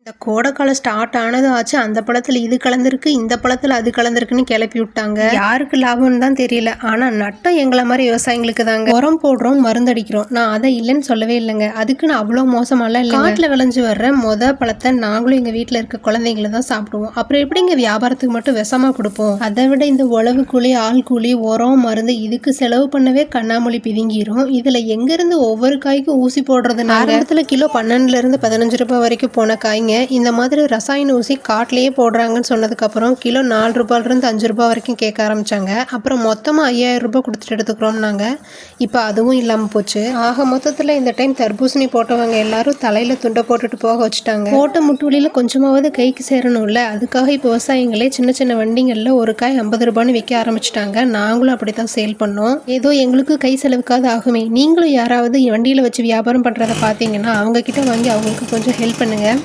இந்த கோடைக்காலம் ஸ்டார்ட் ஆனதும் ஆச்சு, அந்த பழத்தில் இது கலந்துருக்கு, இந்த பழத்தில் அது கலந்துருக்குன்னு கிளப்பி விட்டாங்க. யாருக்கு லாபம்னு தான் தெரியல. ஆனால் நட்டம் எங்களை மாதிரி விவசாயிங்களுக்கு தாங்க. உரம் போடுறோம், மருந்தடிக்கிறோம். நான் அதை இல்லைன்னு சொல்லவே இல்லைங்க. அதுக்குன்னு அவ்வளோ மோசமாலாம் இல்லை. காட்டில் விளைஞ்சு வர்ற பழத்தை நாங்களும் எங்கள் வீட்டில் இருக்க குழந்தைங்கள தான் சாப்பிடுவோம். அப்புறம் எப்படிங்க வியாபாரத்துக்கு மட்டும் விஷமா கொடுப்போம்? அதை விட இந்த உழவு கூலி, ஆள் கூலி, உரம், மருந்து இதுக்கு செலவு பண்ணவே கண்ணாமொழி பிதுங்கிரும். இதில் எங்கேருந்து ஒவ்வொரு காய்க்கும் ஊசி போடுறது? நேரத்தில் கிலோ 12லேருந்து 15 ரூபாய் வரைக்கும் போன காய்ங்க இந்த மாதிரி ரசாயன ஊசி காட்டிலேயே போடுறாங்கன்னு சொன்னதுக்கப்புறம் கிலோ 4 ரூபாயிலிருந்து 5 ரூபாய் வரைக்கும் கேட்க ஆரம்பித்தாங்க. அப்புறம் மொத்தமாக 5000 ரூபாய் கொடுத்துட்டு எடுத்துக்கிறோம்னாங்க. இப்போ அதுவும் இல்லாமல் போச்சு. ஆக மொத்தத்தில் இந்த டைம் தர்பூசணி போட்டவங்க எல்லாரும் தலையில் துண்டை போட்டுட்டு போக வச்சுட்டாங்க. போட்ட முட்டுவலியில் கொஞ்சமாவது கைக்கு சேரணும்ல, அதுக்காக இப்போ விவசாயிகளே சின்ன சின்ன வண்டிகளில் ஒரு காய் 50 ரூபான்னு விற்க ஆரம்பிச்சிட்டாங்க. நாங்களும் அப்படி தான் சேல் பண்ணோம். ஏதோ எங்களுக்கு கை செலவுக்காவது ஆகுமே. நீங்களும் யாராவது வண்டியில் வச்சு வியாபாரம் பண்ணுறதை பார்த்தீங்கன்னா அவங்கக்கிட்ட வாங்கி அவங்களுக்கு கொஞ்சம் ஹெல்ப் பண்ணுங்கள்.